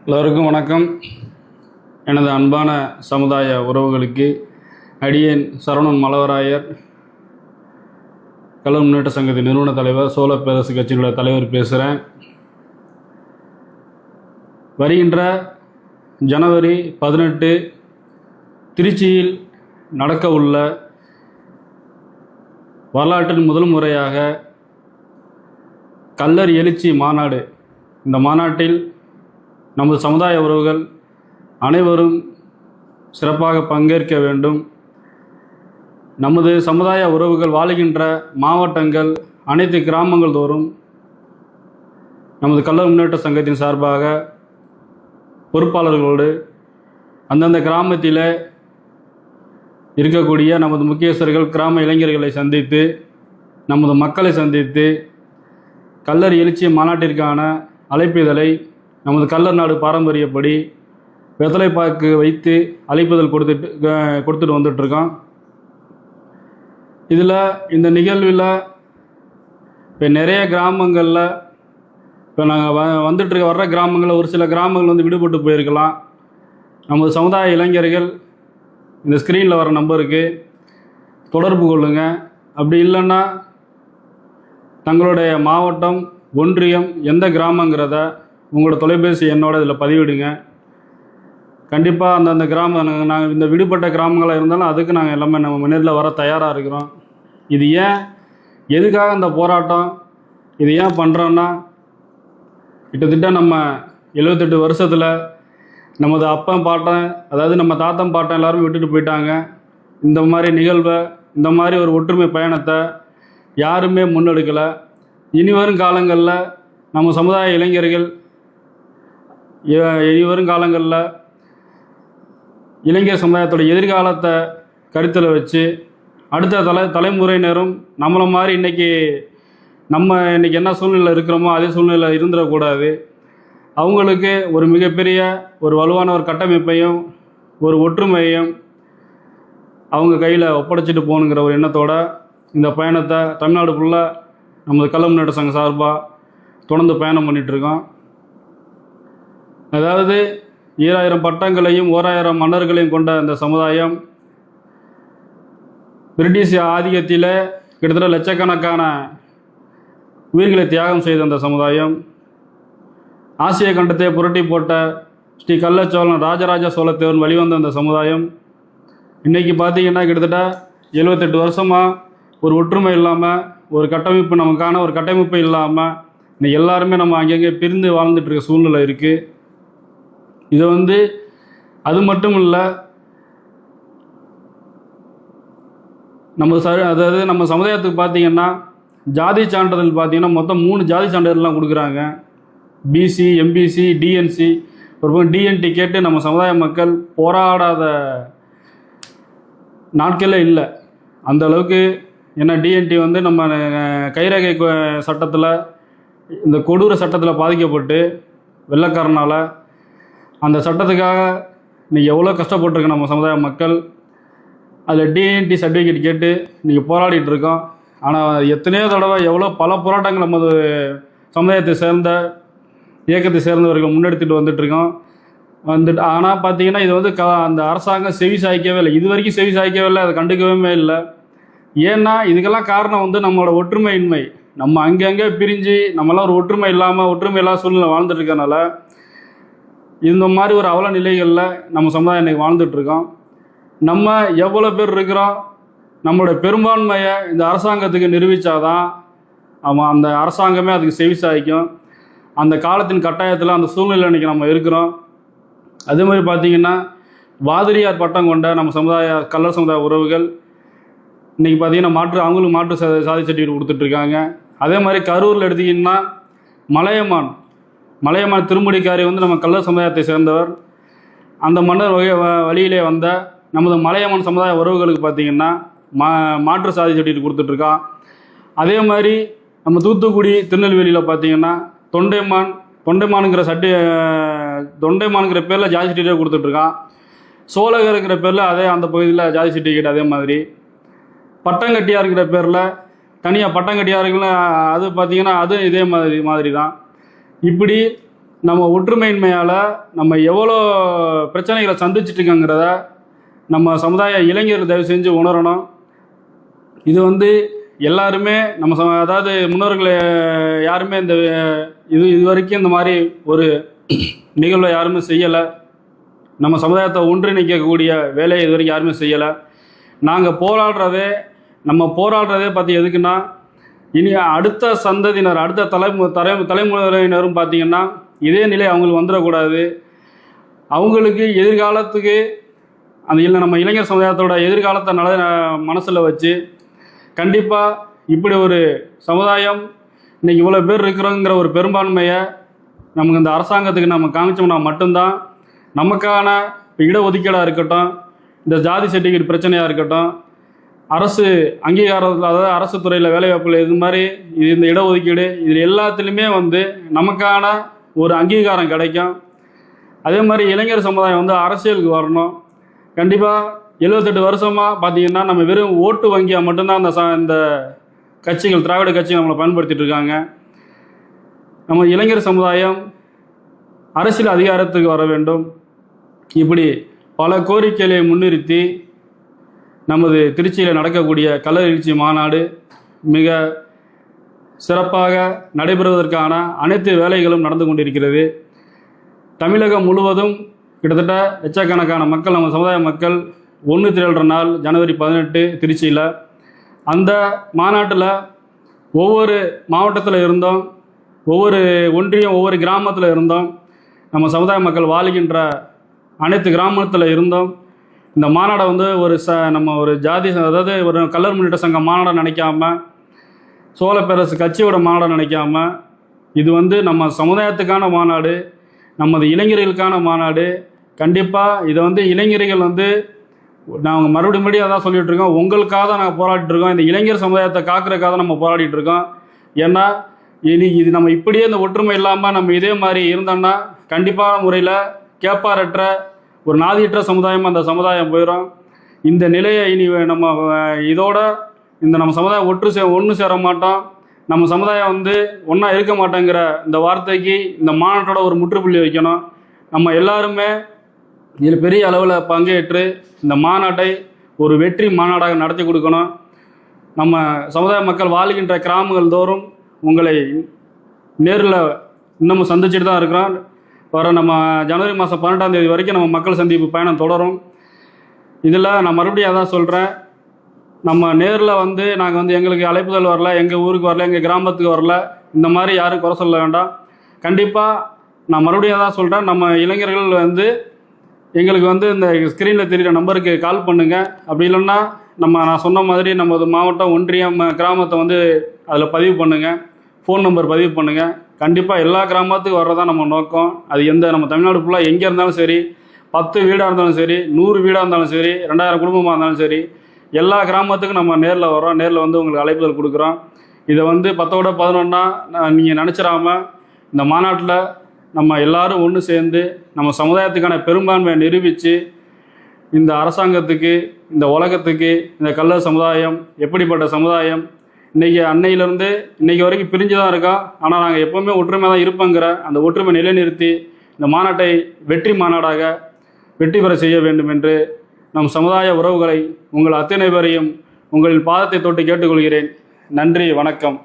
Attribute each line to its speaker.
Speaker 1: எல்லோருக்கும் வணக்கம். எனது அன்பான சமுதாய உறவுகளுக்கு அடியேன் சரவணன் மலவராயர், கள்ளர் முன்னேற்ற சங்கத்தின் நிறுவன தலைவர், சோழர் பேரரசு கட்சியினுடைய தலைவர் பேசுகிறேன். வருகின்ற ஜனவரி 18 திருச்சியில் நடக்க உள்ள வரலாற்றில் முதல் முறையாக கள்ளர் எழுச்சி மாநாடு. இந்த மாநாட்டில் நமது சமுதாய உறவுகள் அனைவரும் சிறப்பாக பங்கேற்க வேண்டும். நமது சமுதாய உறவுகள் வாழுகின்ற மாவட்டங்கள், அனைத்து கிராமங்கள் தோறும் நமது கள்ளர் முன்னேற்ற சங்கத்தின் சார்பாக பொறுப்பாளர்களோடு அந்தந்த கிராமத்தில் இருக்கக்கூடிய நமது முக்கியஸ்தர்கள், கிராம இளைஞர்களை சந்தித்து, நமது மக்களை சந்தித்து கள்ளர் எழுச்சி மாநாட்டிற்கான அழைப்பிதழை நமது கள்ளர் நாடு பாரம்பரியப்படி வெத்தலைப்பாக்கு வைத்து அழைப்புதல் கொடுத்துட்டு வந்துட்டுருக்கோம். இதில் இந்த நிகழ்வில் இப்போ நிறைய கிராமங்களில் இப்போ நாங்கள் வர்ற கிராமங்களில் ஒரு சில கிராமங்கள் விடுபட்டு போயிருக்கலாம். நமது சமுதாய இளைஞர்கள் இந்த ஸ்க்ரீனில் வர நம்பருக்கு தொடர்பு கொள்ளுங்கள். அப்படி இல்லைன்னா தங்களுடைய மாவட்டம், ஒன்றியம் எந்த கிராமங்கிறத உங்களோட தொலைபேசி எண்ணோட இதில் பதிவிடுங்க. கண்டிப்பாக அந்தந்த கிராமம் நாங்கள் இந்த விடுபட்ட கிராமங்களாக இருந்தாலும் அதுக்கு நாங்கள் எல்லாமே நம்ம நேரில் வர தயாராக இருக்கிறோம். இது எதுக்காக இந்த போராட்டம், இது ஏன் பண்ணுறோன்னா, கிட்டத்தட்ட நம்ம 78 வருஷத்தில் நமது அப்பன் பாட்டன், அதாவது நம்ம தாத்தன் பாட்டன் எல்லாருமே விட்டுட்டு போயிட்டாங்க. இந்த மாதிரி நிகழ்வை, இந்த மாதிரி ஒரு ஒற்றுமை பயணத்தை யாருமே முன்னெடுக்கலை. இனி வரும் காலங்களில் நம்ம சமுதாய இளைஞர்கள், இனி வரும் காலங்களில் இளைஞர் சமுதாயத்தோட எதிர்காலத்தை கருத்தில் வச்சு அடுத்த தலைமுறையினரும் நம்மளை மாதிரி இன்றைக்கி என்ன சூழ்நிலை இருக்கிறோமோ அதே சூழ்நிலை இருந்துடக்கூடாது. அவங்களுக்கு ஒரு மிகப்பெரிய ஒரு வலுவான ஒரு கட்டமைப்பையும் ஒரு ஒற்றுமையையும் அவங்க கையில் ஒப்படைச்சிட்டு போகணுங்கிற ஒரு எண்ணத்தோடு இந்த பயணத்தை தமிழ்நாடு ஃபுல்லாக நமது கள்ளர் முன்னேற்ற சங்கம் சார்பாக தொடர்ந்து பயணம் பண்ணிகிட்ருக்கோம். அதாவது 2000 பட்டங்களையும் 1000 மன்னர்களையும் கொண்ட இந்த சமுதாயம் பிரிட்டிஷ் ஆதிக்கத்தில் கிட்டத்தட்ட லட்சக்கணக்கான உயிர்களை தியாகம் செய்த அந்த சமுதாயம், ஆசிய கண்டத்தை புரட்டி போட்ட ஸ்ரீ கள்ளச்சோழன் ராஜராஜ சோழத்தேவன் வழிவந்த அந்த சமுதாயம் இன்றைக்கி பார்த்திங்கன்னா கிட்டத்தட்ட 78 வருஷமாக ஒரு ஒற்றுமை இல்லாமல், ஒரு கட்டமைப்பு, நமக்கான ஒரு கட்டமைப்பு இல்லாமல் இன்னைக்கு எல்லாருமே நம்ம அங்கங்கே பிரிந்து வாழ்ந்துட்டுருக்க சூழ்நிலை இருக்குது. இது அது மட்டும் இல்லை, அதாவது நம்ம சமுதாயத்துக்கு பார்த்திங்கன்னா ஜாதி சான்றிதழ் பார்த்திங்கன்னா மொத்தம் 3 ஜாதி சான்றிதழ்லாம் கொடுக்குறாங்க. BC, MBC, DNC. ஒரு பக்கம் டிஎன்டி கேட்டு நம்ம சமுதாய மக்கள் போராடாத நாட்களே இல்லை. அந்த அளவுக்கு ஏன்னா டிஎன்டி நம்ம கைரேகை சட்டத்தில், இந்த கொடூர சட்டத்தில் பாதிக்கப்பட்டு வெள்ளைக்காரனால் அந்த சட்டத்துக்காக இன்றைக்கி எவ்வளோ கஷ்டப்பட்டுருக்கு நம்ம சமுதாய மக்கள். அதில் டிஎன்டி சர்டிஃபிகேட் கேட்டு இன்றைக்கி போராடிட்டுருக்கோம். ஆனால் எத்தனையோ தடவை பல போராட்டங்கள் நமது சமுதாயத்தை சேர்ந்த, இயக்கத்தை சேர்ந்தவர்கள் முன்னெடுத்துட்டு வந்துட்டுருக்கோம். ஆனால் பார்த்திங்கன்னா இது அந்த அரசாங்கம் செவி சாய்க்கவே இல்லை. இது வரைக்கும் செவி சாய்க்கவே இல்லை, அதை கண்டுக்கவே இல்லை. ஏன்னா இதுக்கெல்லாம் காரணம் நம்மளோட ஒற்றுமையின்மை. நம்ம அங்கங்கே பிரிஞ்சு நம்மளாம் ஒரு ஒற்றுமை இல்லாத சூழ்நிலை வாழ்ந்துட்டுருக்கனால இந்த மாதிரி ஒரு அவல நிலைகளில் நம்ம சமுதாயம் இன்றைக்கி வாழ்ந்துட்டுருக்கோம். நம்ம எவ்வளோ பேர் இருக்கிறோம், நம்மளோட பெரும்பான்மையை இந்த அரசாங்கத்துக்கு நிரூபித்தாதான் அந்த அரசாங்கமே அதுக்கு செவி சாய்க்கும். அந்த காலத்தின் கட்டாயத்தில் அந்த சூழ்நிலை இன்றைக்கி நம்ம இருக்கிறோம். அதே மாதிரி பார்த்திங்கன்னா வாதிரியார் பட்டம் கொண்ட நம்ம கள்ளர் சமுதாய உறவுகள் இன்றைக்கி பார்த்திங்கன்னா அவங்களுக்கு மாற்று சாதி சர்டிஃபிகேட் கொடுத்துட்ருக்காங்க. அதே மாதிரி கரூரில் எடுத்திங்கன்னா மலையமான் திருமுடிக்காரி நம்ம கள்ளர் சமுதாயத்தை சேர்ந்தவர். அந்த மன்னர் வழியிலே வந்த நமது மலையமான் சமுதாய உறவுகளுக்கு பார்த்திங்கன்னா மாற்று சாதி சர்டிஃபிகேட் கொடுத்துட்ருக்கான். அதே மாதிரி நம்ம தூத்துக்குடி, திருநெல்வேலியில் பார்த்திங்கன்னா தொண்டைமானுங்கிற பேரில் ஜாதி சர்டிஃபிகேட் கொடுத்துட்ருக்கான். சோழகருங்கிற பேரில் அந்த பகுதியில் ஜாதி சர்டிஃபிகேட். அதே மாதிரி பட்டங்கட்டியாருங்கிற பேரில் தனியாக பட்டங்கட்டியாருக்குன்னு அது பார்த்திங்கன்னா அது இதே மாதிரி தான். இப்படி நம்ம ஒற்றுமையின்மையால் நம்ம எவ்வளோ பிரச்சனைகளை சந்திச்சுட்டு இருக்கோங்கிறத நம்ம சமுதாய இளைஞர்கள் தயவு செஞ்சு உணரணும். இது வந்து எல்லாருமே நம்ம அதாவது முன்னோர்கள் யாருமே இது வரைக்கும் இந்த மாதிரி ஒரு நிகழ்வை யாருமே செய்யலை. நம்ம சமுதாயத்தை ஒன்றிணைக்கக்கூடிய வேலையை இது வரைக்கும் யாருமே செய்யலை. நாங்கள் போராடுறதே பார்த்து எதுக்குன்னா, இனி அடுத்த சந்ததியினர், அடுத்த தலைமுறையினரும் பார்த்திங்கன்னா இதே நிலை அவங்களுக்கு வந்துடக்கூடாது. அவங்களுக்கு எதிர்காலத்துக்கு நம்ம இளைஞர் சமுதாயத்தோட எதிர்காலத்தை மனசில் வச்சு கண்டிப்பாக இப்படி ஒரு சமுதாயம் இன்றைக்கி இவ்வளோ பேர் இருக்கிறோங்கிற ஒரு பெரும்பான்மையை நமக்கு இந்த அரசாங்கத்துக்கு நம்ம காமிச்சோம்னா மட்டும்தான் நமக்கான இடஒதுக்கீடாக இருக்கட்டும், இந்த ஜாதி சர்டிஃபிகேட் பிரச்சனையாக இருக்கட்டும், அரசு அங்கீகாரத்தில், அதாவது அரசு துறையில் வேலைவாய்ப்புகள் இது மாதிரி இந்த இடஒதுக்கீடு இது எல்லாத்துலேயுமே நமக்கான ஒரு அங்கீகாரம் கிடைக்கும். அதே மாதிரி இளைஞர் சமுதாயம் அரசியலுக்கு வரணும். கண்டிப்பாக 78 வருஷமாக பார்த்திங்கன்னா நம்ம வெறும் ஓட்டு வங்கியாக மட்டும்தான் இந்த கட்சிகள், திராவிட கட்சிகள் நம்மளை பயன்படுத்திகிட்டு இருக்காங்க. நம்ம இளைஞர் சமுதாயம் அரசியல் அதிகாரத்துக்கு வர வேண்டும். இப்படி பல கோரிக்கைகளை முன்னிறுத்தி நமது திருச்சியில் நடக்கக்கூடிய கள்ளர் எழுச்சி மாநாடு மிக சிறப்பாக நடைபெறுவதற்கான அனைத்து வேலைகளும் நடந்து கொண்டிருக்கிறது. தமிழகம் முழுவதும் கிட்டத்தட்ட லட்சக்கணக்கான மக்கள், நம்ம சமுதாய மக்கள் ஒன்று திரள்ற நாள் ஜனவரி 18 திருச்சியில். அந்த மாநாட்டில் ஒவ்வொரு மாவட்டத்தில் இருந்தோம், ஒவ்வொரு ஒன்றியம், ஒவ்வொரு கிராமத்தில் இருந்தோம், நம்ம சமுதாய மக்கள் வாழ்கின்ற அனைத்து கிராமத்தில் இருந்தோம். இந்த மாநாடை நம்ம ஒரு ஜாதி, அதாவது ஒரு கள்ளர் முன்னேற்ற சங்க மாநாடை நினைக்காம, சோழ பேரரசு கட்சியோட மாநாடை நினைக்காம, இது நம்ம சமுதாயத்துக்கான மாநாடு, நமது இளைஞர்களுக்கான மாநாடு. கண்டிப்பாக இதை இளைஞர்கள் நாங்கள் மறுபடியும் அதான் சொல்லிகிட்டு இருக்கோம், உங்களுக்காக தான் நாங்கள் போராடிட்டு இருக்கோம். இந்த இளைஞர் சமுதாயத்தை காக்கிறதுக்காக தான் நம்ம போராடிட்டு இருக்கோம். ஏன்னா இது நம்ம இப்படியே இந்த ஒற்றுமை இல்லாமல் நம்ம இதே மாதிரி இருந்தோம்னா கண்டிப்பான முறையில் கேப்பாரற்ற ஒரு நாதியற்ற சமுதாயம் அந்த சமுதாயம் போயிடும். இந்த நிலையை இனி நம்ம இதோட நம்ம சமுதாயம் ஒன்று சேர மாட்டோம், நம்ம சமுதாயம் ஒன்றா இருக்க மாட்டேங்கிற இந்த வார்த்தைக்கு இந்த மாநாட்டோட ஒரு முற்றுப்புள்ளி வைக்கணும். நம்ம எல்லாருமே இதில் பெரிய அளவில் பங்கேற்று இந்த மாநாட்டை ஒரு வெற்றி மாநாடாக நடத்தி கொடுக்கணும். நம்ம சமுதாய மக்கள் வாழ்கின்ற கிராமங்கள் தோறும் உங்களை நேரில் இன்னமும் சந்திச்சுட்டு தான் இருக்கிறோம். வர நம்ம ஜனவரி மாதம் 18ஆம் தேதி வரைக்கும் நம்ம மக்கள் சந்திப்பு பயணம் தொடரும். இதில் நான் மறுபடியும் அதான் சொல்கிறேன், நம்ம நேரில் நாங்கள் எங்களுக்கு அழைப்புதல் வரல, எங்கள் ஊருக்கு வரல, எங்கள் கிராமத்துக்கு வரல, இந்த மாதிரி யாரும் குறை சொல்ல வேண்டாம். கண்டிப்பாக நான் மறுபடியும் தான் சொல்கிறேன், நம்ம இளைஞர்கள் எங்களுக்கு இந்த ஸ்க்ரீனில் தெரிகிற நம்பருக்கு கால் பண்ணுங்கள். அப்படி இல்லைன்னா நான் சொன்ன மாதிரி நமது மாவட்டம், ஒன்றியம், கிராமத்தை அதில் பதிவு பண்ணுங்கள், ஃபோன் நம்பர் பதிவு பண்ணுங்கள். கண்டிப்பாக எல்லா கிராமத்துக்கும் வர்றதான் நம்ம நோக்கம். அது நம்ம தமிழ்நாடு ஃபுல்லாக எங்கே இருந்தாலும் சரி, 10 வீடாக இருந்தாலும் சரி, 100 வீடாக இருந்தாலும் சரி, 2000 குடும்பமாக இருந்தாலும் சரி, எல்லா கிராமத்துக்கும் நம்ம நேரில் வரோம். நேரில் உங்களுக்கு அழைப்புதல் கொடுக்குறோம். இதை 10ஓட 11ஆ நீங்கள் நினச்சிடாம இந்த மாநாட்டில் நம்ம எல்லாரும் ஒன்று சேர்ந்து நம்ம சமுதாயத்துக்கான பெரும்பான்மையை நிரூபித்து இந்த அரசாங்கத்துக்கு, இந்த உலகத்துக்கு இந்த கள்ளர் சமுதாயம் எப்படிப்பட்ட சமுதாயம், இன்றைக்கி அன்னையிலேருந்து இன்றைக்கி வரைக்கும் பிரிஞ்சு தான் இருக்கோம், ஆனால் நாங்கள் எப்போவுமே ஒற்றுமை தான் இருப்போங்கிற அந்த ஒற்றுமை நிலைநிறுத்தி இந்த மாநாட்டை வெற்றி மாநாடாக வெற்றி பெற செய்ய வேண்டும் என்று நம் சமுதாய உறவுகளை, உங்கள் அத்தனை பேரையும் உங்களின் பாதத்தை தொட்டு கேட்டுக்கொள்கிறேன். நன்றி, வணக்கம்.